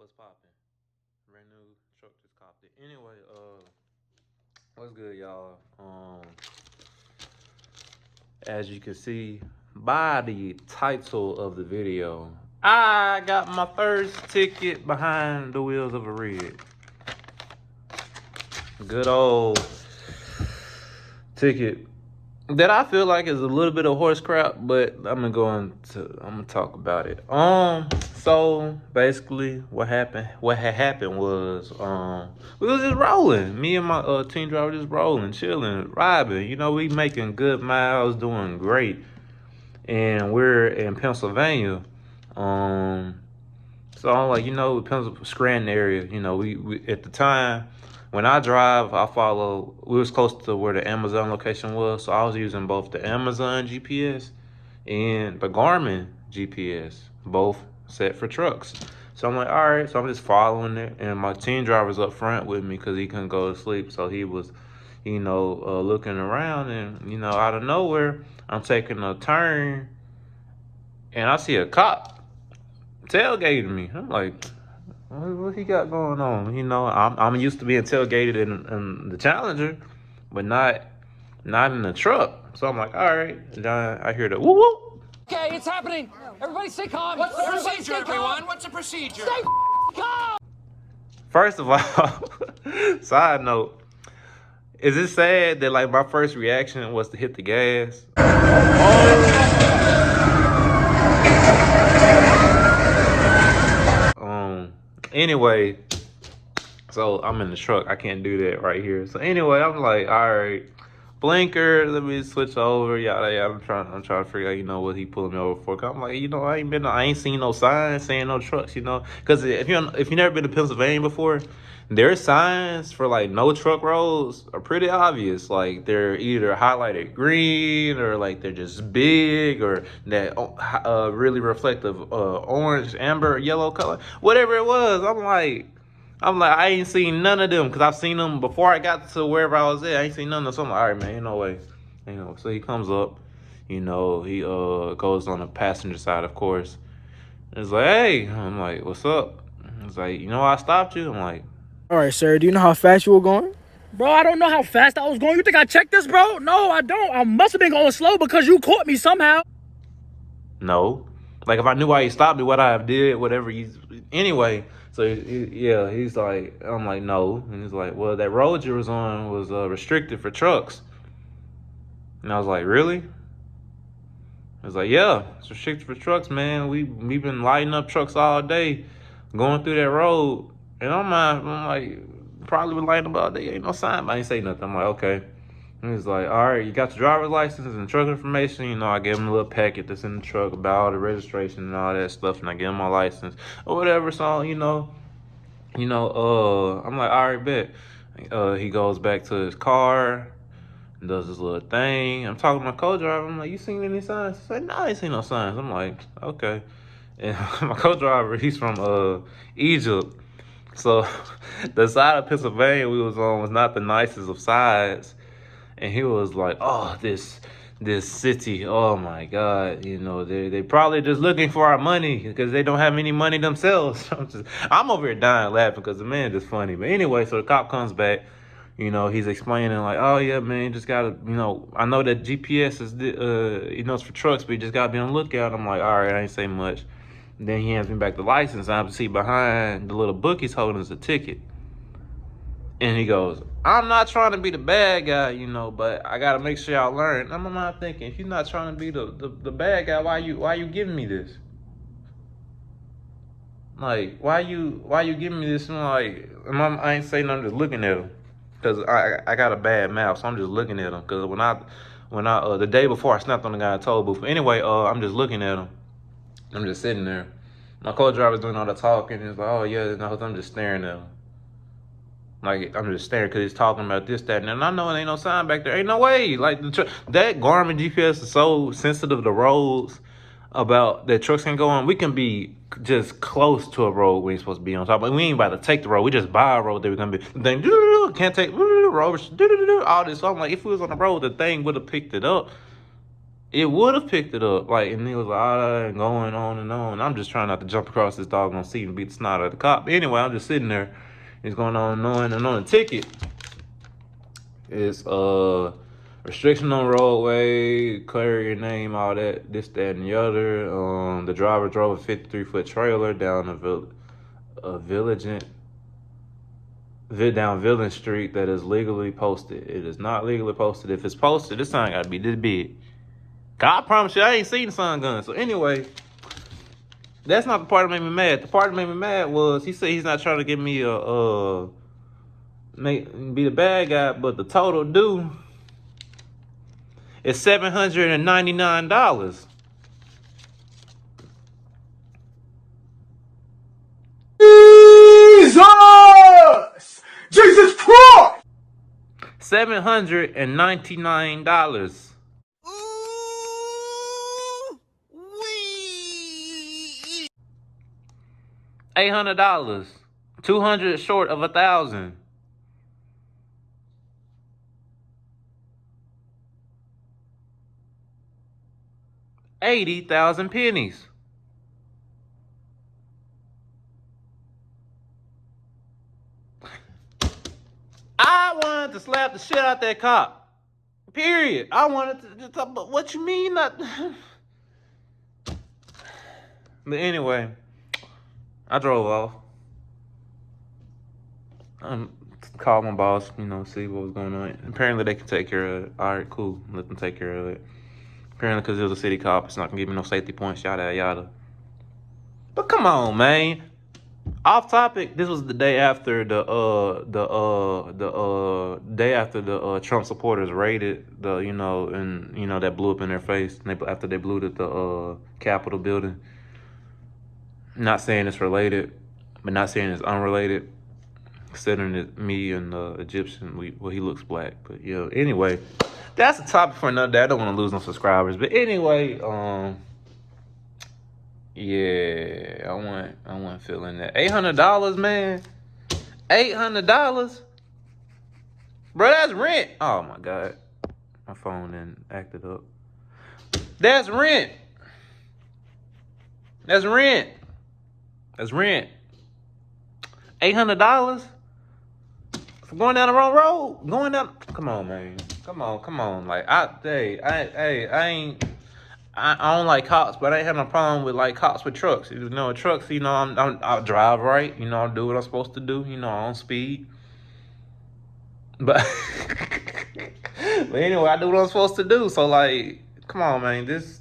What's poppin'? Brand new truck just copped it. Anyway, what's good, y'all? As you can see by the title of the video, I got my first ticket behind the wheels of a rig. Good old ticket that I feel like is a little bit of horse crap, but I'm gonna talk about it. So basically what had happened was we was just rolling. Me and my team driver just rolling, chilling, vibing. You know, we making good miles, doing great. And we're in Pennsylvania. So I'm like, Pennsylvania, Scranton area, we at the time when I drive, we was close to where the Amazon location was. So I was using both the Amazon GPS and the Garmin GPS, both set for trucks. So I'm like, all right. So I'm just following it. And my team driver's up front with me because he couldn't go to sleep. So he was, looking around, and, out of nowhere, I'm taking a turn and I see a cop tailgating me. I'm like, what he got going on? I'm used to being tailgated in the Challenger, but not in the truck. So I'm like, all right. And I hear the whoop whoop. Okay, it's happening. Everybody stay calm. What's the procedure, everyone? What's the procedure? Stay calm. First of all, side note, is it sad that like my first reaction was to hit the gas? Anyway, so I'm in the truck. I can't do that right here. So anyway, I'm like, all right, blinker. Let me switch over. Yada yada. I'm trying to figure out, what he pulling me over for. I'm like, I ain't seen no signs saying no trucks, Because if you never been to Pennsylvania before, their signs for like no truck roads are pretty obvious. Like they're either highlighted green or like they're just big or that really reflective orange, amber, yellow color, whatever it was. I'm like, I ain't seen none of them because I've seen them before I got to wherever I was at. I ain't seen none of them. So I'm like, all right, man, ain't no way. So he comes up, he goes on the passenger side, of course. It's like, hey, I'm like, what's up? It's like, I stopped you. I'm like, all right, sir, do you know how fast you were going? Bro, I don't know how fast I was going. You think I checked this, bro? No, I don't. I must have been going slow because you caught me somehow. No. Like, if I knew why you stopped me, what I have did, whatever you... Anyway, so, he's like... I'm like, no. And he's like, well, that road you was on was restricted for trucks. And I was like, really? I was like, yeah, it's restricted for trucks, man. We've been lighting up trucks all day, going through that road. And I'm like, probably been lighting up all day. Ain't no sign, but I ain't say nothing. I'm like, okay. And he's like, all right, you got your driver's license and truck information. I gave him a little packet that's in the truck about all the registration and all that stuff. And I gave him my license or whatever. So, I'm like, all right, bet. He goes back to his car and does his little thing. I'm talking to my co-driver. I'm like, you seen any signs? He's like, no, I ain't seen no signs. I'm like, okay. And my co-driver, he's from Egypt. So the side of Pennsylvania we was on was not the nicest of sides. And he was like, oh, this city, oh my God, they probably just looking for our money because they don't have any money themselves. I'm over here dying laughing because the man is funny. But anyway, so the cop comes back, he's explaining like, oh yeah, man, you just gotta, I know that GPS is, it's for trucks, but you just gotta be on the lookout. I'm like, all right, I ain't say much. And then he hands me back the license. I have to see behind the little book he's holding is a ticket. And he goes, I'm not trying to be the bad guy, but I gotta make sure y'all learn. I'm not thinking, if you're not trying to be the bad guy, why you giving me this? Like, why you giving me this? And like, I ain't saying nothing, just looking at him. Cause I got a bad mouth, so I'm just looking at him. Cause when I the day before I snapped on the guy I told booth. Anyway, I'm just looking at him. I'm just sitting there. My co-driver's doing all the talking. He's like, oh, yeah, no, I'm just staring at him. Like, I'm just staring because he's talking about this, that, and I know it ain't no sign back there. Ain't no way. Like, that Garmin GPS is so sensitive to roads about that trucks can go on. We can be just close to a road we ain't supposed to be on top. But we ain't about to take the road. We just buy a road that we're going to be. Then, can't take road, all this. So I'm like, if we was on the road, the thing would have picked it up. it would have picked it up. Like, and it was like, going on and on. I'm just trying not to jump across this doggone seat and beat the snot out of the cop. Anyway, I'm just sitting there. It's going on and on, and on the ticket. It's restriction on roadway, clear your name, all that, this, that, and the other. The driver drove a 53-foot trailer down down Villain Street that is legally posted. It is not legally posted. If it's posted, this sign gotta be this big. I promise you, I ain't seen the sun gun. So anyway, that's not the part that made me mad. The part that made me mad was he said he's not trying to get me be the bad guy, but the total due is $799. Jesus Christ! $799. $800. 200 short of 1,000. $80,000 pennies. I wanted to slap the shit out that cop. Period. I wanted to. But what you mean? Not. But anyway, I drove off. Called my boss, see what was going on. Apparently they can take care of it. All right, cool. Let them take care of it. Apparently because it was a city cop, it's not gonna give me no safety points, yada yada. But come on, man. Off topic. This was the day after the Trump supporters raided that blew up in their face. After they blew at the Capitol building. Not saying it's related, but not saying it's unrelated. Considering it me and the Egyptian, he looks black. But yeah, anyway, that's a topic for another day. I don't want to lose no subscribers. But anyway, yeah, I wasn't feeling that. $800, man. $800, bro. That's rent. Oh my god, my phone then acted up. That's rent. That's rent. That's rent. $800 for going down the wrong road. Going down. Come on, man. Come on. Like I don't like cops, but I ain't have no problem with like cops with trucks. Trucks. I drive right. I do what I'm supposed to do. I don't speed. But but anyway, I do what I'm supposed to do. So like, come on, man. This.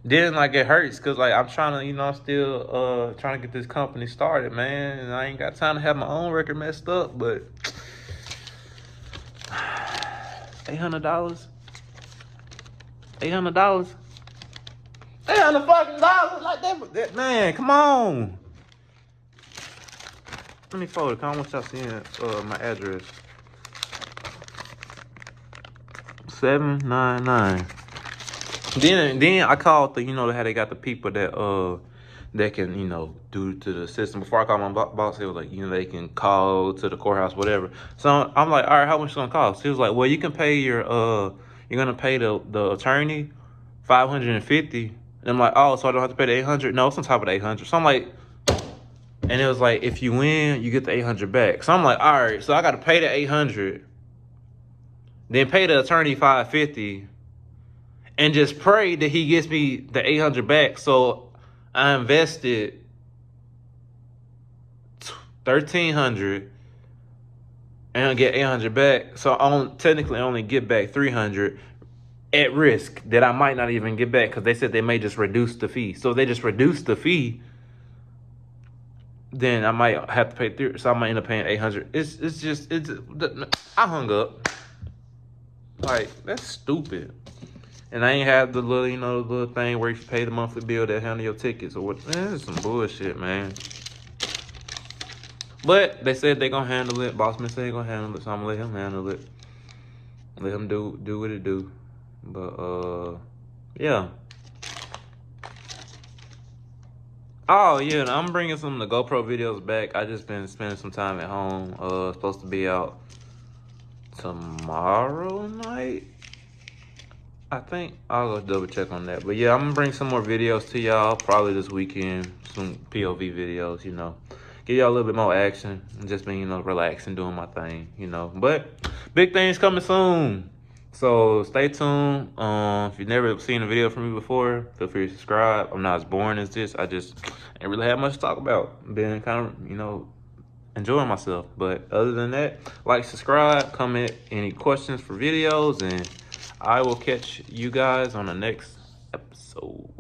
Then like it hurts because like I'm trying to, I'm still trying to get this company started, man, and I ain't got time to have my own record messed up. But $800, $800 fucking dollars, like that, man. Come on. Let me forward it. I want y'all seeing my address. 799. Then I called how they got the people that can do to the system. Before I called my boss, he was like they can call to the courthouse, whatever. So I'm like, all right, how much it's gonna cost? He was like, well, you can pay you're gonna pay the attorney $550. And I'm like, oh, so I don't have to pay the $800? No, it's on top of the $800. So I'm like, and it was like, if you win, you get the $800 back. So I'm like, all right, so I got to pay the $800, then pay the attorney $550. And just pray that he gets me the $800 back. So I invested $1,300 and I get $800 back. So I technically only get back $300 at risk that I might not even get back because they said they may just reduce the fee. So if they just reduce the fee, then I might have to pay so I might end up paying $800. I hung up. Like, that's stupid. And I ain't have the little, the little thing where you pay the monthly bill that handle your tickets or what. Man, this is some bullshit, man. But they said they gonna handle it. Bossman said they gonna handle it, so I'm gonna let him handle it. Let him do what it do. But yeah. Oh yeah, I'm bringing some of the GoPro videos back. I just been spending some time at home. Supposed to be out tomorrow night. I think I'll go double check on that. But yeah, I'm gonna bring some more videos to y'all probably this weekend. Some POV videos, you know. Give y'all a little bit more action and just being, you know, relaxing, doing my thing, you know. But big things coming soon. So stay tuned. If you've never seen a video from me before, feel free to subscribe. I'm not as boring as this. I just ain't really have much to talk about. Been kind of, you know, enjoying myself. But other than that, like, subscribe, comment any questions for videos, and I will catch you guys on the next episode.